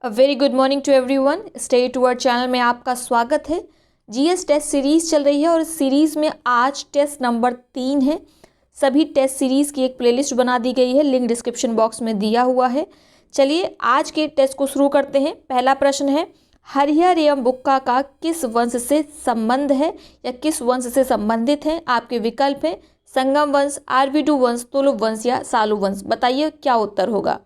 A very good morning to everyone. Stay to our channel में आपका स्वागत है। जीएस टेस्ट सीरीज़ चल रही है और इस सीरीज़ में आज टेस्ट नंबर 3 है। सभी टेस्ट सीरीज़ की एक प्लेलिस्ट बना दी गई है, लिंक डिस्क्रिप्शन बॉक्स में दिया हुआ है। चलिए आज के टेस्ट को शुरू करते हैं। पहला प्रश्न है, हरिहर एवं बुक्का का किस वंश से संबंध है या किस वंश से संबंधित है? आपके विकल्प हैं संगम वंश, आरवीडू वंश, तुलुप वंश या सालू वंश। बताइए क्या उत्तर होगा।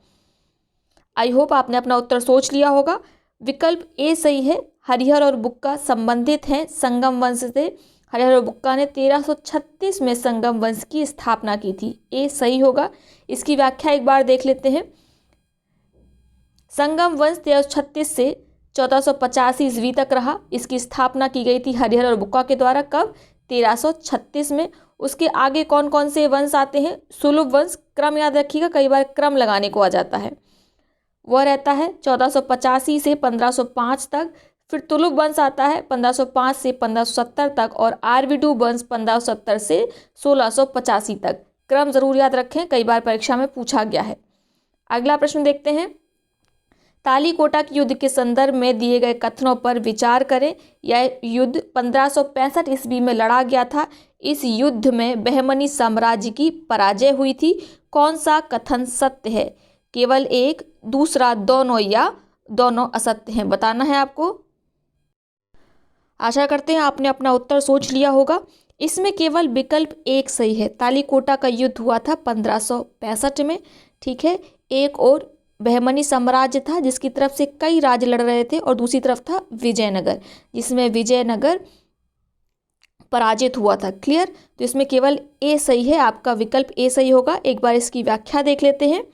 आई होप आपने अपना उत्तर सोच लिया होगा। विकल्प ए सही है, हरिहर और बुक्का संबंधित हैं संगम वंश से। हरिहर और बुक्का ने 1336 में संगम वंश की स्थापना की थी। ए सही होगा। इसकी व्याख्या एक बार देख लेते हैं। संगम वंश 1336 से 1485 ईस्वी तक रहा। इसकी स्थापना की गई थी हरिहर और बुक्का के द्वारा। कब? 1336 में। उसके आगे कौन कौन से वंश आते हैं? सुलभ वंश, क्रम याद रखिएगा, कई बार क्रम लगाने को आ जाता है। वह रहता है 1485 से 1505 तक। फिर तुलुप वंश आता है 1505 से 1570 तक और आरवीडू वंश 1570 से 1685 तक। क्रम जरूर याद रखें, कई बार परीक्षा में पूछा गया है। अगला प्रश्न देखते हैं। तालीकोटा के युद्ध के संदर्भ में दिए गए कथनों पर विचार करें। यह युद्ध 1565 ईस्वी में लड़ा गया था। इस युद्ध में बहमनी साम्राज्य की पराजय हुई थी। कौन सा कथन सत्य है? केवल एक, दूसरा दोनों या दोनों असत्य हैं? बताना है आपको। आशा करते हैं आपने अपना उत्तर सोच लिया होगा। इसमें केवल विकल्प एक सही है। तालीकोटा का युद्ध हुआ था 1565 में। ठीक है। एक और बहमनी साम्राज्य था जिसकी तरफ से कई राज्य लड़ रहे थे और दूसरी तरफ था विजयनगर, जिसमें विजयनगर पराजित हुआ था। क्लियर? तो इसमें केवल ए सही है। आपका विकल्प ए सही होगा। एक बार इसकी व्याख्या देख लेते हैं।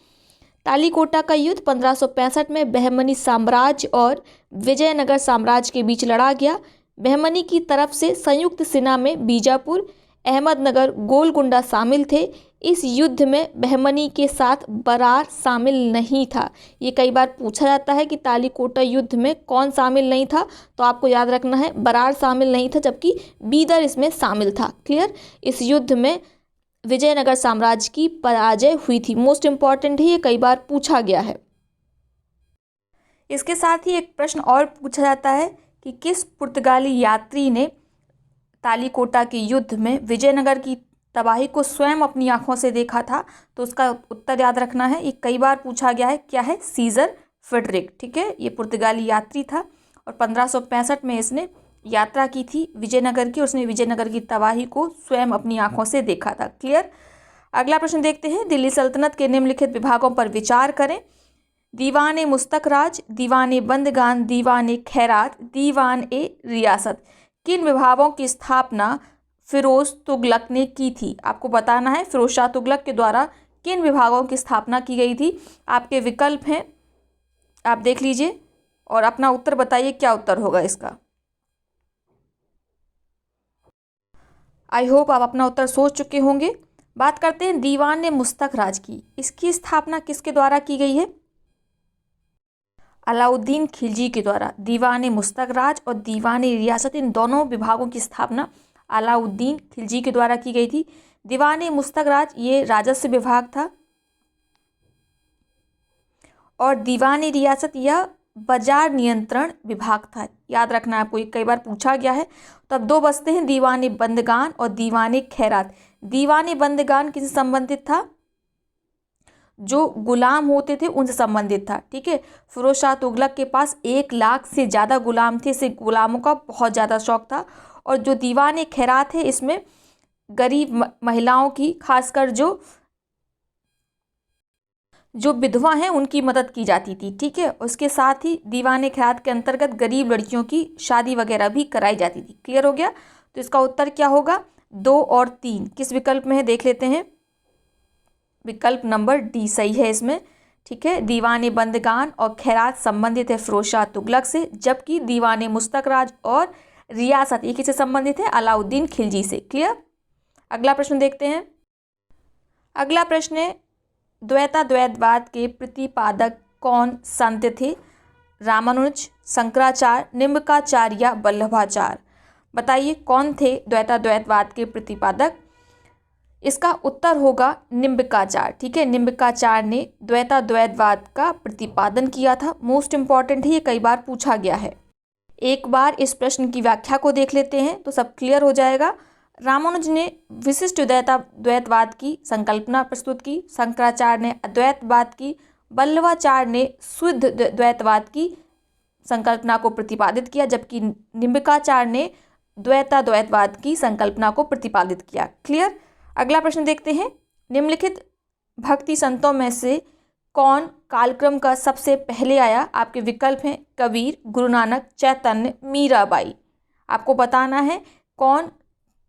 तालीकोटा का युद्ध 1565 में बहमनी साम्राज्य और विजयनगर साम्राज्य के बीच लड़ा गया। बहमनी की तरफ से संयुक्त सेना में बीजापुर, अहमदनगर, गोलकुंडा शामिल थे। इस युद्ध में बहमनी के साथ बरार शामिल नहीं था। ये कई बार पूछा जाता है कि तालीकोटा युद्ध में कौन शामिल नहीं था, तो आपको याद रखना है बरार शामिल नहीं था, जबकि बीदर इसमें शामिल था। क्लियर? इस युद्ध में विजयनगर साम्राज्य की पराजय हुई थी। मोस्ट इंपॉर्टेंट है, ये कई बार पूछा गया है। इसके साथ ही एक प्रश्न और पूछा जाता है कि किस पुर्तगाली यात्री ने तालीकोटा के युद्ध में विजयनगर की तबाही को स्वयं अपनी आंखों से देखा था? तो उसका उत्तर याद रखना है। ये कई बार पूछा गया है। क्या है? Caesar Frederick. ठीक है। ये पुर्तगाली यात्री था और 1565 में इसने यात्रा की थी विजयनगर की। उसने विजयनगर की तबाही को स्वयं अपनी आंखों से देखा था। क्लियर? अगला प्रश्न देखते हैं। दिल्ली सल्तनत के निम्नलिखित विभागों पर विचार करें। दीवान मुस्तखराज, दीवान बंदगान, दीवान खैरात, दीवान ए रियासत। किन विभागों की स्थापना फिरोज तुगलक ने की थी? आपको बताना है फिरोज शाह तुगलक के द्वारा किन विभागों की स्थापना की गई थी। आपके विकल्प हैं, आप देख लीजिए और अपना उत्तर बताइए क्या उत्तर होगा इसका। आई होप आप अपना उत्तर सोच चुके होंगे। बात करते हैं दीवान मुस्तखराज की। इसकी स्थापना किसके द्वारा की गई है? अलाउद्दीन खिलजी के द्वारा। दीवान मुस्तखराज और दीवान रियासत, इन दोनों विभागों की स्थापना अलाउद्दीन खिलजी के द्वारा की गई थी। दीवान मुस्तखराज ये राजस्व विभाग था और दीवान रियासत यह बाजार नियंत्रण विभाग था। याद रखना है आपको, ये कई बार पूछा गया है। तो अब दो बचते हैं, दीवान बंदगान और दीवान खैरात। दीवान बंदगान किससे संबंधित था? जो गुलाम होते थे उनसे संबंधित था। ठीक है। फिरोज शाह तुगलक के पास 1 लाख से ज़्यादा गुलाम थे। इसे गुलामों का बहुत ज़्यादा शौक था। और जो दीवान खैरात है, इसमें गरीब महिलाओं की, खासकर जो विधवा हैं उनकी मदद की जाती थी। ठीक है। उसके साथ ही दीवान खैरात के अंतर्गत गरीब लड़कियों की शादी वगैरह भी कराई जाती थी। क्लियर हो गया? तो इसका उत्तर क्या होगा? 2 और 3 किस विकल्प में है देख लेते हैं। विकल्प नंबर डी सही है इसमें। ठीक है। दीवान बंदगान और खैरात संबंधित है फिरोज शाह तुगलक से, जबकि दीवान मुस्तखराज और रियासत ये किससे संबंधित है? अलाउद्दीन खिलजी से। क्लियर? अगला प्रश्न देखते हैं। अगला प्रश्न है, द्वैतवाद के प्रतिपादक कौन संत थे? रामानुज, शंकराचार्य, निम्बकाचार्य या वल्लभाचार्य? बताइए कौन थे द्वैतवाद के प्रतिपादक? इसका उत्तर होगा निम्बिकाचार्य। ठीक है, निम्बिकाचार्य ने द्वैताद्वैतवाद का प्रतिपादन किया था। मोस्ट इंपॉर्टेंट है, ये कई बार पूछा गया है। एक बार इस प्रश्न की व्याख्या को देख लेते हैं तो सब क्लियर हो जाएगा। रामानुज ने विशिष्ट द्वैतवाद की संकल्पना प्रस्तुत की, शंकराचार्य ने अद्वैतवाद की, वल्लभाचार्य ने शुद्ध द्वैतवाद की संकल्पना को प्रतिपादित किया, जबकि निम्बिकाचार्य ने द्वैताद्वैतवाद की संकल्पना को प्रतिपादित किया। क्लियर। अगला प्रश्न देखते हैं। निम्नलिखित भक्ति संतों में से कौन कालक्रम का सबसे पहले आया? आपके विकल्प हैं कबीर, गुरु नानक, चैतन्य, मीराबाई। आपको बताना है कौन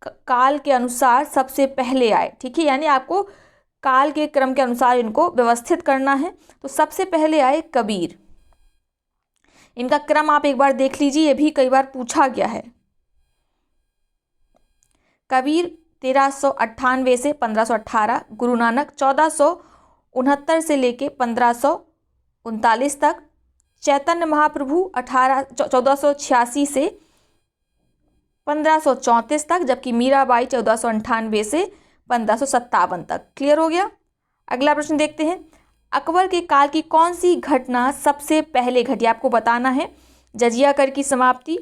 काल के अनुसार सबसे पहले आए। ठीक है, यानी आपको काल के क्रम के अनुसार इनको व्यवस्थित करना है। तो सबसे पहले आए कबीर। इनका क्रम आप एक बार देख लीजिए, ये भी कई बार पूछा गया है। कबीर 1398 से 1518, गुरु नानक 1469 से लेके 1539 तक, चैतन्य महाप्रभु 1486 से 1534 तक, जबकि मीराबाई 1498 से 1557 तक। क्लियर हो गया। अगला प्रश्न देखते हैं। अकबर के काल की कौन सी घटना सबसे पहले घटी? आपको बताना है जजिया कर की समाप्ति,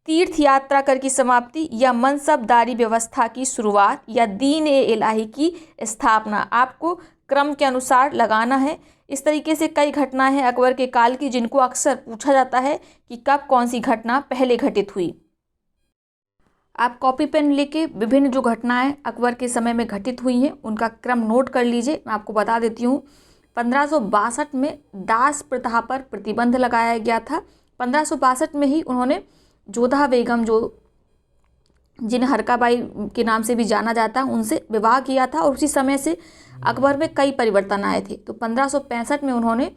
तीर्थ यात्रा कर की समाप्ति, या मनसबदारी व्यवस्था की शुरुआत, या दीन ए इलाही की स्थापना। आपको क्रम के अनुसार लगाना है। इस तरीके से कई घटनाएं हैं अकबर के काल की जिनको अक्सर पूछा जाता है कि कब कौन सी घटना पहले घटित हुई। आप कॉपी पेन लेके विभिन्न जो घटनाएं अकबर के समय में घटित हुई हैं उनका क्रम नोट कर लीजिए। मैं आपको बता देती हूँ। 1562 में दास प्रथा पर प्रतिबंध लगाया गया था। 1562 में ही उन्होंने जोधा बेगम, जो जिन्हें हरकाबाई के नाम से भी जाना जाता है, उनसे विवाह किया था। और उसी समय से अकबर में कई परिवर्तन आए थे। तो 1565 में उन्होंने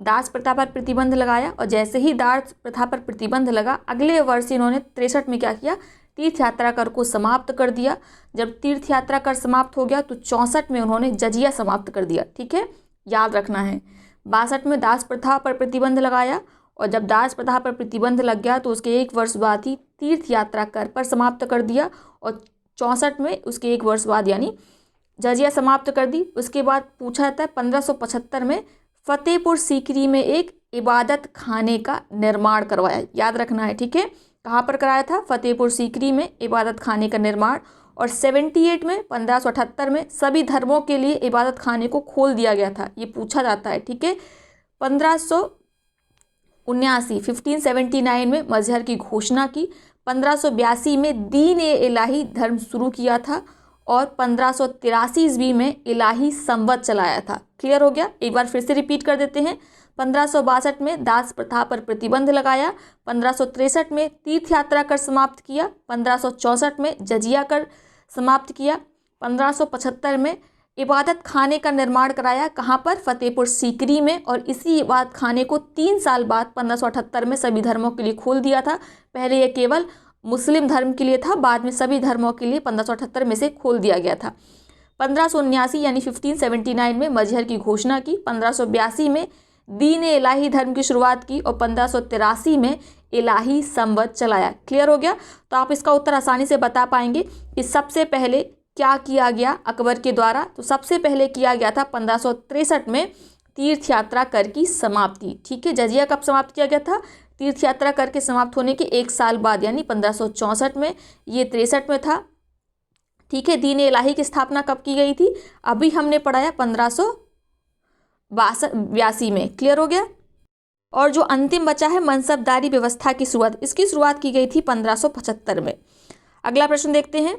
दास प्रथा पर प्रतिबंध लगाया, और जैसे ही दास प्रथा पर प्रतिबंध लगा, अगले वर्ष इन्होंने 63 में क्या किया? तीर्थ यात्रा कर को समाप्त कर दिया। जब तीर्थ यात्रा कर समाप्त हो गया तो 64 में उन्होंने जजिया समाप्त कर दिया। ठीक है, याद रखना है। 62 में दास प्रथा पर प्रतिबंध लगाया, और जब दास प्रथा पर प्रतिबंध लग गया तो उसके एक वर्ष बाद ही तीर्थ यात्रा कर पर समाप्त कर दिया, और 64 में उसके एक वर्ष बाद यानी जजिया समाप्त कर दी। उसके बाद पूछा जाता है 1575 में फतेहपुर सीकरी में एक इबादत खाने का निर्माण करवाया। याद रखना है। ठीक है, कहाँ पर कराया था? फतेहपुर सीकरी में इबादत खाने का निर्माण। और 78 में 1578 में सभी धर्मों के लिए इबादत खाने को खोल दिया गया था। ये पूछा जाता है। ठीक है, 1579 में मजहर की घोषणा की। 1582 में दीन ए इलाही धर्म शुरू किया था, और 1583 ईस्वी में इलाही संवत चलाया था। क्लियर हो गया। एक बार फिर से रिपीट कर देते हैं। 1562 में दास प्रथा पर प्रतिबंध लगाया, 1563 में तीर्थ यात्रा कर समाप्त किया, 1564 में जजिया कर समाप्त किया, 1575 में इबादत खाने का निर्माण कराया। कहाँ पर? फतेहपुर सीकरी में। और इसी इबादत खाने को 3 साल बाद 1578 में सभी धर्मों के लिए खोल दिया था। पहले यह केवल मुस्लिम धर्म के लिए था, बाद में सभी धर्मों के लिए 1578 में से खोल दिया गया था। 1579 यानी 1579 में मजहर की घोषणा की, 1582 में दीन ए इलाही धर्म की शुरुआत की, और 1583 में इलाही संवत चलाया। क्लियर हो गया। तो आप इसका उत्तर आसानी से बता पाएंगे कि सबसे पहले क्या किया गया अकबर के द्वारा। तो सबसे पहले किया गया था 1563 में तीर्थ यात्रा कर की समाप्ति। ठीक है, जजिया कब समाप्त किया गया था? तीर्थ यात्रा करके समाप्त होने के 1 साल बाद यानी 1564 में। ये 63 में था। ठीक है, दीन ए इलाही की स्थापना कब की गई थी? अभी हमने पढ़ाया 1582 में। क्लियर हो गया। और जो अंतिम बचा है मनसबदारी व्यवस्था की शुरुआत, इसकी शुरुआत की गई थी 1575 में। अगला प्रश्न देखते हैं।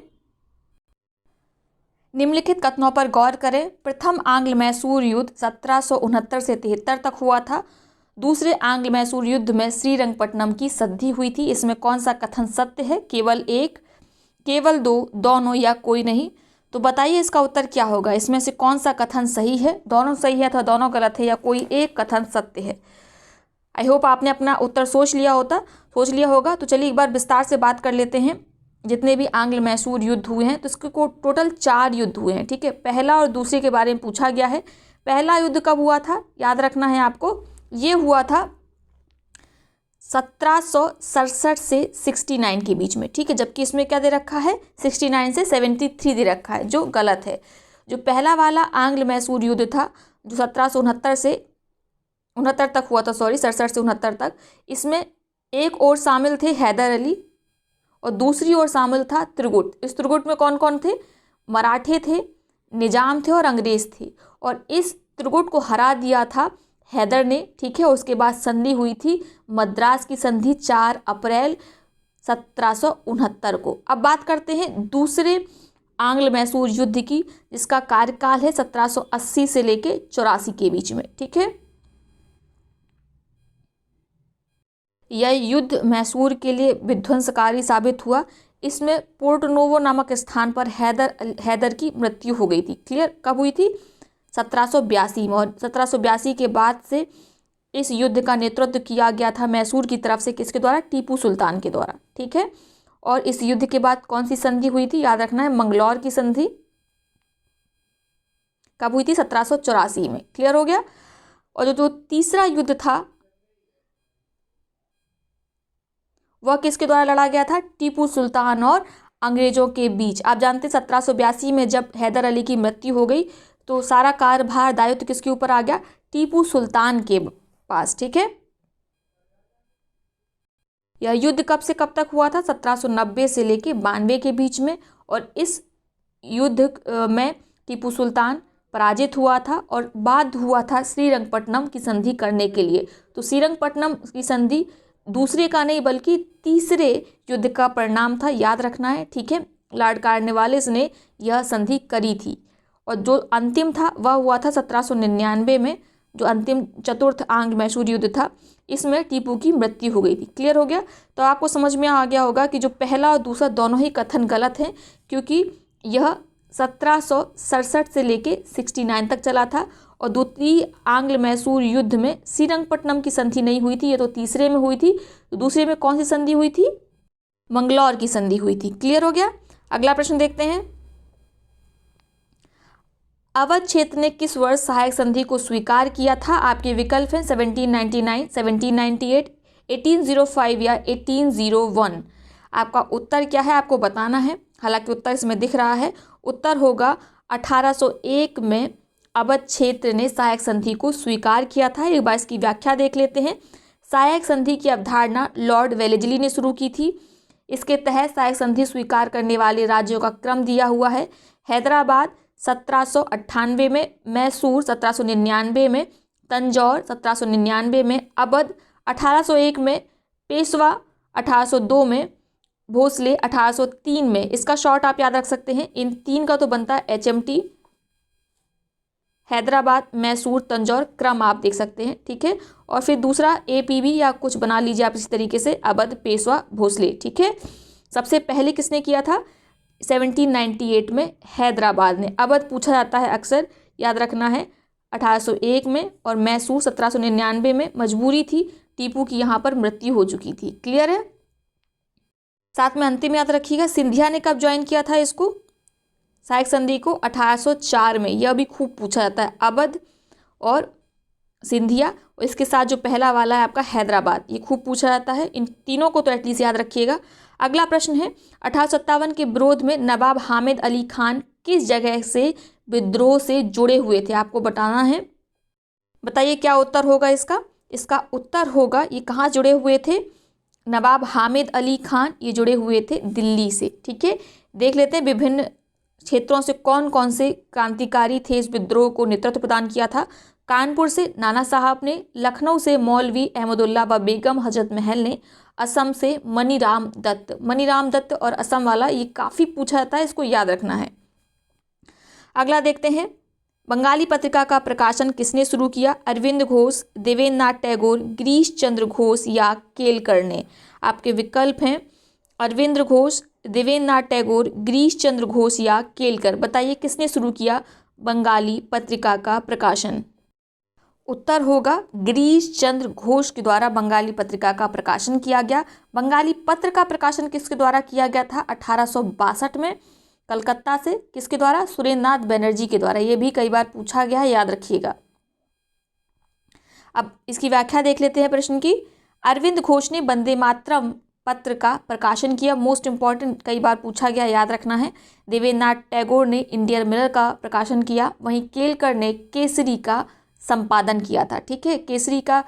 निम्नलिखित कथनों पर गौर करें। प्रथम आंग्ल मैसूर युद्ध 1769 से 73 तक हुआ था। दूसरे आंग्ल मैसूर युद्ध में श्रीरंगपट्टनम की संधि हुई थी। इसमें कौन सा कथन सत्य है? केवल एक, केवल दो, दोनों, या कोई नहीं? तो बताइए इसका उत्तर क्या होगा। इसमें से कौन सा कथन सही है? दोनों सही है अथवा दोनों गलत है, या कोई एक कथन सत्य है? आई होप आपने अपना उत्तर सोच लिया होगा। तो चलिए एक बार विस्तार से बात कर लेते हैं। जितने भी आंग्ल मैसूर युद्ध हुए हैं तो इसके को टोटल 4 युद्ध हुए हैं। ठीक है, पहला और दूसरे के बारे में पूछा गया है। पहला युद्ध कब हुआ था? याद रखना है आपको। ये हुआ था 1767 से 69 के बीच में, ठीक है। जबकि इसमें क्या दे रखा है, 69 से 73 दे रखा है, जो गलत है। जो पहला वाला आंग्ल मैसूर युद्ध था जो 1769 से 69 तक हुआ था, 67 से 69 तक, इसमें एक और शामिल थे हैदर अली और दूसरी ओर शामिल था त्रिगुट। इस त्रिगुट में कौन कौन थे, मराठे थे, निजाम थे और अंग्रेज थे। और इस त्रिगुट को हरा दिया था हैदर ने, ठीक है। उसके बाद संधि हुई थी मद्रास की संधि 4 अप्रैल 1769 को। अब बात करते हैं दूसरे आंग्ल मैसूर युद्ध की, जिसका कार्यकाल है 1780 से लेके 84 के बीच में, ठीक है। यह युद्ध मैसूर के लिए विध्वंसकारी साबित हुआ। इसमें पोर्टनोवो नामक स्थान पर हैदर की मृत्यु हो गई थी। क्लियर, कब हुई थी, 1782 में। और 1782 के बाद से इस युद्ध का नेतृत्व किया गया था मैसूर की तरफ से, किसके द्वारा, टीपू सुल्तान के द्वारा, ठीक है। और इस युद्ध के बाद कौन सी संधि हुई थी, याद रखना है, मंगलौर की संधि। कब हुई थी, 1784 में। क्लियर हो गया। और जो तीसरा युद्ध था वह किसके द्वारा लड़ा गया था, टीपू सुल्तान और अंग्रेजों के बीच। आप जानते हैं 1782 में जब हैदर अली की मृत्यु हो गई तो सारा कार्यभार दायित्व किसके ऊपर आ गया, टीपू सुल्तान के पास, ठीक है। यह युद्ध कब से कब तक हुआ था, 1790 से लेके 92 के बीच में। और इस युद्ध में टीपू सुल्तान पराजित हुआ था और बाद हुआ था श्रीरंगपट्टनम की संधि करने के लिए। तो श्रीरंगपट्टनम की संधि दूसरे का नहीं बल्कि तीसरे युद्ध का परिणाम था, याद रखना है, ठीक है। लॉर्ड कॉर्नवालिस ने यह संधि करी थी। और जो अंतिम था वह हुआ था 1799 में, जो अंतिम चतुर्थ आंग्ल मैसूर युद्ध था। इसमें टीपू की मृत्यु हो गई थी। क्लियर हो गया। तो आपको समझ में आ गया होगा कि जो पहला और दूसरा दोनों ही कथन गलत हैं, क्योंकि यह 1767 से लेके 69 तक चला था। और द्वितीय आंग्ल मैसूर युद्ध में श्रीरंगपट्टनम की संधि नहीं हुई थी, ये तो तीसरे में हुई थी। तो दूसरे में कौन सी संधि हुई थी, मंगलौर की संधि हुई थी। क्लियर हो गया। अगला प्रश्न देखते हैं। अवध क्षेत्र ने किस वर्ष सहायक संधि को स्वीकार किया था। आपके विकल्प हैं 1799, 1798, 1805 या 1801। आपका उत्तर क्या है आपको बताना है। हालांकि उत्तर इसमें दिख रहा है। उत्तर होगा 1801 में अवध क्षेत्र ने सहायक संधि को स्वीकार किया था। एक बार इसकी व्याख्या देख लेते हैं। सहायक संधि की अवधारणा लॉर्ड वेलेजली ने शुरू की थी। इसके तहत सहायक संधि स्वीकार करने वाले राज्यों का क्रम दिया हुआ है। हैदराबाद 1798 में, मैसूर 1799 में, तंजौर 1799 में, अवध 1801 में, पेशवा 1802 में, भोसले 1803 में। इसका शॉर्ट आप याद रख सकते हैं। इन तीन का तो बनता है HMT। हैदराबाद, मैसूर, तंजौर, क्रम आप देख सकते हैं, ठीक है। और फिर दूसरा APB या कुछ बना लीजिए आप इसी तरीके से, अवध, पेशवा, भोसले, ठीक है। सबसे पहले किसने किया था, 1798 में हैदराबाद ने। अवध पूछा जाता है अक्सर, याद रखना है, 1801 में। और मैसूर 1799 में। मजबूरी थी, टीपू की यहाँ पर मृत्यु हो चुकी थी। क्लियर है। साथ में अंतिम याद रखिएगा, सिंधिया ने कब ज्वाइन किया था इसको, सहायक संधि को, 1804 में। यह भी खूब पूछा जाता है, अवध और सिंधिया। और इसके साथ जो पहला वाला है आपका हैदराबाद, ये खूब पूछा जाता है। इन तीनों को तो एटलीस्ट याद रखिएगा। अगला प्रश्न है, 1857 के विरोध में नवाब हामिद अली खान किस जगह से विद्रोह से जुड़े हुए थे, आपको बताना है। बताइए क्या उत्तर होगा इसका। इसका उत्तर होगा, ये कहाँ जुड़े हुए थे, नवाब हामिद अली खान ये जुड़े हुए थे दिल्ली से, ठीक है। देख लेते हैं विभिन्न क्षेत्रों से कौन कौन से क्रांतिकारी थे इस विद्रोह को नेतृत्व प्रदान किया था। कानपुर से नाना साहब ने, लखनऊ से मौलवी अहमदुल्ला व बेगम हजरत महल ने, असम से मनीराम दत्त। मनीराम दत्त और असम वाला ये काफ़ी पूछा जाता है, इसको याद रखना है। अगला देखते हैं, बंगाली पत्रिका का प्रकाशन किसने शुरू किया, अरविंद घोष, देवेंद्र नाथ टैगोर, गिरीश चंद्र घोष या केलकर ने। आपके विकल्प हैं अरविंद घोष, देवेंद्र नाथ टैगोर, गिरीश चंद्र घोष या केलकर। बताइए किसने शुरू किया बंगाली पत्रिका का प्रकाशन। उत्तर होगा गिरीश चंद्र घोष के द्वारा बंगाली पत्रिका का प्रकाशन किया गया। बंगाली पत्र का प्रकाशन किसके द्वारा किया गया था, 1862 में, कलकत्ता से। किसके द्वारा, सुरेंद्रनाथ बनर्जी के द्वारा। ये भी कई बार पूछा गया है, याद रखिएगा। अब इसकी व्याख्या देख लेते हैं प्रश्न की। अरविंद घोष ने वंदे मातरम पत्र का प्रकाशन किया। मोस्ट इंपॉर्टेंट, कई बार पूछा गया, याद रखना है। देवेंद्रनाथ टैगोर ने इंडियन मिरर का प्रकाशन किया। वहीं केलकर ने केसरी का संपादन किया था। ठीक है, केसरी का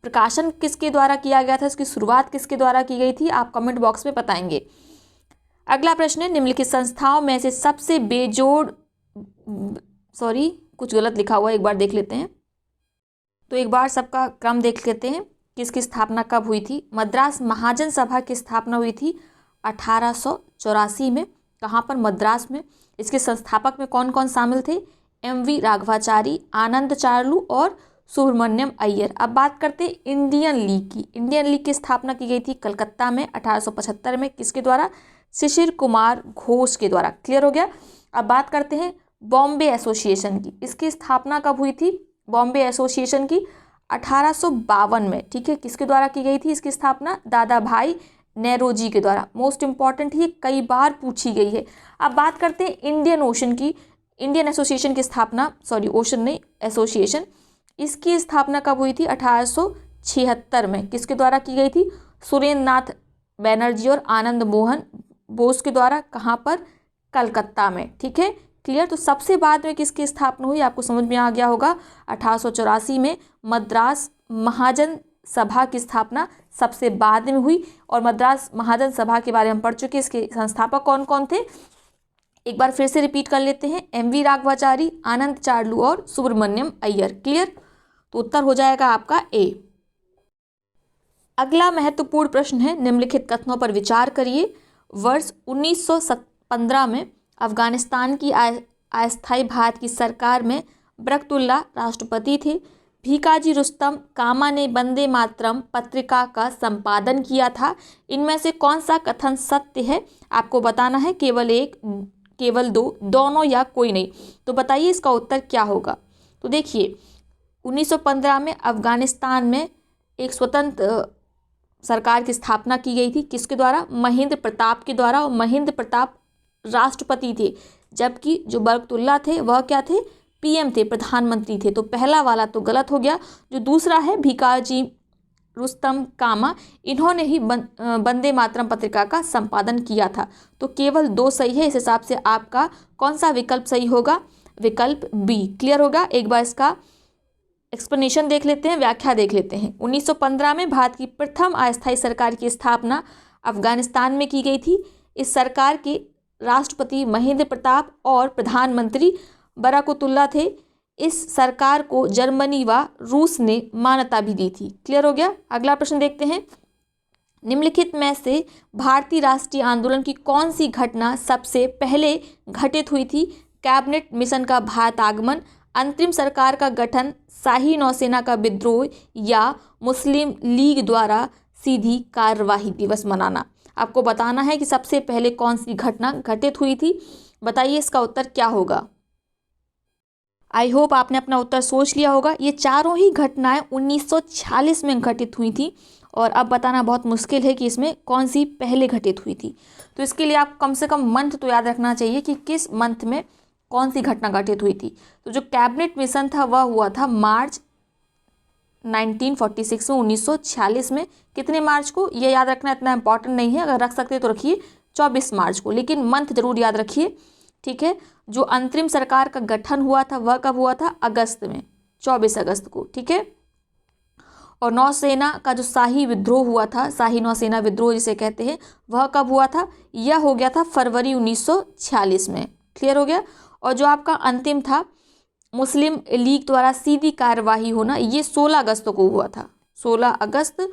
प्रकाशन किसके द्वारा किया गया था, इसकी शुरुआत किसके द्वारा की गई थी, आप कमेंट बॉक्स में बताएंगे। अगला प्रश्न है, निम्नलिखित संस्थाओं में से सबसे बेजोड़, सॉरी कुछ गलत लिखा हुआ है, एक बार देख लेते हैं। तो एक बार सबका क्रम देख लेते हैं, किसकी स्थापना कब हुई थी। मद्रास महाजन सभा की स्थापना हुई थी 1884 में। कहाँ पर, मद्रास में। इसके संस्थापक में कौन कौन शामिल थे, एम.वी. राघवाचारी, आनंद चार्लू और सुब्रमण्यम अय्यर। अब बात करते हैं इंडियन लीग की। इंडियन लीग की स्थापना की गई थी कलकत्ता में 1875 में। किसके द्वारा, शिशिर कुमार घोष के द्वारा। क्लियर हो गया। अब बात करते हैं बॉम्बे एसोसिएशन की। इसकी स्थापना कब हुई थी, बॉम्बे एसोसिएशन की 1852 में। ठीक है, किसके द्वारा की गई थी इसकी स्थापना, दादा भाई नेरोजी के द्वारा। मोस्ट इंपॉर्टेंट ही कई बार पूछी गई है। अब बात करते हैं इंडियन ओशन की। इंडियन एसोसिएशन की स्थापना, सॉरी ओशन नहीं, एसोसिएशन, इसकी स्थापना कब हुई थी, 1876 में। किसके द्वारा की गई थी, सुरेंद्र नाथ बैनर्जी और आनंद मोहन बोस के द्वारा। कहाँ पर, कलकत्ता में। ठीक है, क्लियर। तो सबसे बाद में किसकी स्थापना हुई, आपको समझ में आ गया होगा, 1884 में मद्रास महाजन सभा की स्थापना सबसे बाद में हुई। और मद्रास महाजन सभा के बारे में पढ़ चुके, इसके संस्थापक कौन कौन थे, एक बार फिर से रिपीट कर लेते हैं, एम.वी. राघवाचारी, आनंद चार्लू और सुब्रमण्यम अय्यर। क्लियर। तो उत्तर हो जाएगा आपका ए। अगला महत्वपूर्ण प्रश्न है, निम्नलिखित कथनों पर विचार करिए। वर्ष 1915 में अफगानिस्तान की अस्थायी भारत की सरकार में बरकतुल्ला राष्ट्रपति थे। भीकाजी रुस्तम कामा ने वंदे मातरम पत्रिका का संपादन किया था। इनमें से कौन सा कथन सत्य है, आपको बताना है। केवल एक, केवल दो, दोनों या कोई नहीं। तो बताइए इसका उत्तर क्या होगा। तो देखिए, 1915 में अफगानिस्तान में एक स्वतंत्र सरकार की स्थापना की गई थी। किसके द्वारा, महेंद्र प्रताप के द्वारा। और महेंद्र प्रताप राष्ट्रपति थे, जबकि जो बरकतुल्ला थे वह क्या थे, पीएम थे, प्रधानमंत्री थे। तो पहला वाला तो गलत हो गया। जो दूसरा है भीकाजी रुस्तम कामा, इन्होंने ही वंदे मातरम पत्रिका का संपादन किया था। तो केवल दो सही है। इस हिसाब से आपका कौन सा विकल्प सही होगा, विकल्प बी। क्लियर होगा। एक बार इसका एक्सप्लेनेशन देख लेते हैं, व्याख्या देख लेते हैं। 1915 में भारत की प्रथम अस्थायी सरकार की स्थापना अफगानिस्तान में की गई थी। इस सरकार के राष्ट्रपति महेंद्र प्रताप और प्रधानमंत्री बरकतुल्ला थे। इस सरकार को जर्मनी व रूस ने मान्यता भी दी थी। क्लियर हो गया। अगला प्रश्न देखते हैं, निम्नलिखित में से भारतीय राष्ट्रीय आंदोलन की कौन सी घटना सबसे पहले घटित हुई थी। कैबिनेट मिशन का भारत आगमन, अंतरिम सरकार का गठन, शाही नौसेना का विद्रोह या मुस्लिम लीग द्वारा सीधी कार्यवाही दिवस मनाना। आपको बताना है कि सबसे पहले कौन सी घटना घटित हुई थी। बताइए इसका उत्तर क्या होगा। आई होप आपने अपना उत्तर सोच लिया होगा। ये चारों ही घटनाएं 1946 में घटित हुई थी। और अब बताना बहुत मुश्किल है कि इसमें कौन सी पहले घटित हुई थी। तो इसके लिए आप कम से कम मंथ तो याद रखना चाहिए कि किस मंथ में कौन सी घटना घटित हुई थी। तो जो कैबिनेट मिशन था वह हुआ था मार्च 1946 में, 1946 में। कितने मार्च को, ये याद रखना इतना इंपॉर्टेंट नहीं है, अगर रख सकते तो रखिए 24 मार्च को, लेकिन मंथ जरूर याद रखिए। ठीक है। जो अंतरिम सरकार का गठन हुआ था वह कब हुआ था, अगस्त में, 24 अगस्त को। ठीक है। और नौसेना का जो शाही विद्रोह हुआ था, शाही नौसेना विद्रोह जिसे कहते हैं, वह कब हुआ था, यह हो गया था फरवरी 1946 में। क्लियर हो गया। और जो आपका अंतिम था मुस्लिम लीग द्वारा सीधी कार्यवाही होना, ये 16 अगस्त को हुआ था, 16 अगस्त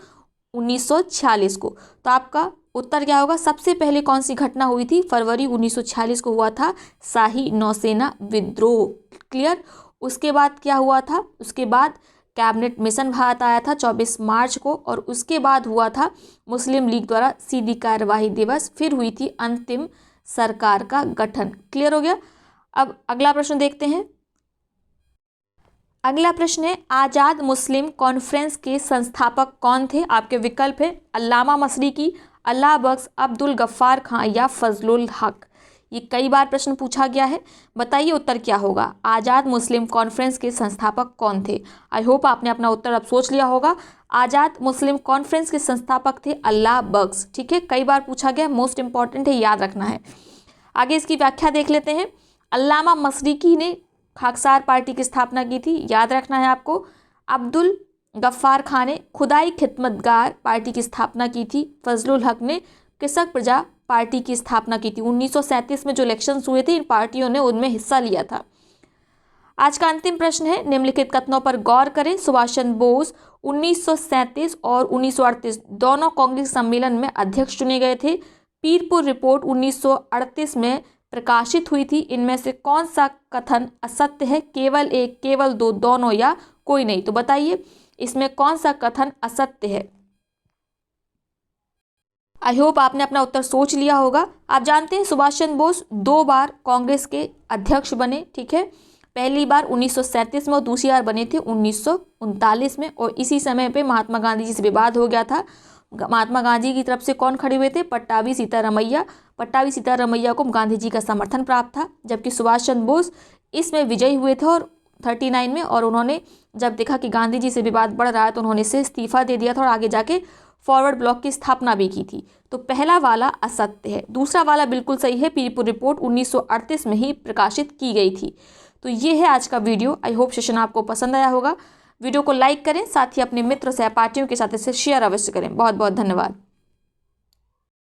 1946 को। तो आपका उत्तर क्या होगा, सबसे पहले कौन सी घटना हुई थी, फरवरी 1946 को हुआ था शाही नौसेना विद्रोह। क्लियर। उसके बाद क्या हुआ था, उसके बाद कैबिनेट मिशन भारत आया था 24 मार्च को। और उसके बाद हुआ था मुस्लिम लीग द्वारा सीधी कार्यवाही दिवस। फिर हुई थी अंतिम सरकार का गठन। क्लियर हो गया। अब अगला प्रश्न देखते हैं। अगला प्रश्न है, आज़ाद मुस्लिम कॉन्फ्रेंस के संस्थापक कौन थे। आपके विकल्प है अल्लामा मशरिकी, अल्लाह बख्श, अब्दुल गफ्फार खां या फजलुल हक। ये कई बार प्रश्न पूछा गया है। बताइए उत्तर क्या होगा। आज़ाद मुस्लिम कॉन्फ्रेंस के संस्थापक कौन थे। आई होप आपने अपना उत्तर अब सोच लिया होगा। आज़ाद मुस्लिम कॉन्फ्रेंस के संस्थापक थे अल्लाह बख्श। ठीक है, कई बार पूछा गया, मोस्ट इंपॉर्टेंट है, याद रखना है। आगे इसकी व्याख्या देख लेते हैं। अल्लामा मशरिकी ने खाकसार पार्टी की स्थापना की थी, याद रखना है आपको। अब्दुल गफ्फार खान ने खुदाई खिदमतगार पार्टी की स्थापना की थी। फजलुल हक ने कृषक प्रजा पार्टी की स्थापना की थी। 1937 में जो इलेक्शंस हुए थे इन पार्टियों ने उनमें हिस्सा लिया था। आज का अंतिम प्रश्न है, निम्नलिखित कथनों पर गौर करें। सुभाष चंद्र बोस 1937 और 1938 दोनों कांग्रेस सम्मेलन में अध्यक्ष चुने गए थे। पीरपुर रिपोर्ट 1938 में प्रकाशित हुई थी। इनमें से कौन सा कथन असत्य है? केवल एक, केवल दो, दोनों या कोई नहीं? तो बताइए इसमें कौन सा कथन असत्य है। आई होप आपने अपना उत्तर सोच लिया होगा। आप जानते हैं सुभाष चंद्र बोस 2 बार कांग्रेस के अध्यक्ष बने। ठीक है, पहली बार 1937 में और दूसरी बार बने थे 1939 में। और इसी समय पे महात्मा गांधी जी से विवाद हो गया था। महात्मा गांधी की तरफ से कौन खड़े हुए थे? पट्टाभी सीतारामैया। पट्टाभी सीतारामैया को गांधी जी का समर्थन प्राप्त था, जबकि सुभाष चंद्र बोस इसमें विजयी हुए थे और 39 में। और उन्होंने जब देखा कि गांधी जी से विवाद बढ़ रहा है तो उन्होंने इससे इस्तीफा दे दिया था और आगे जाके फॉरवर्ड ब्लॉक की स्थापना भी की थी। तो पहला वाला असत्य है। दूसरा वाला बिल्कुल सही है। पीरपुर रिपोर्ट 1938 में ही प्रकाशित की गई थी। तो ये है आज का वीडियो। आई होप सेशन आपको पसंद आया होगा। वीडियो को लाइक करें, साथ ही अपने मित्र सहपाठियों के साथ इसे शेयर अवश्य करें। बहुत बहुत धन्यवाद।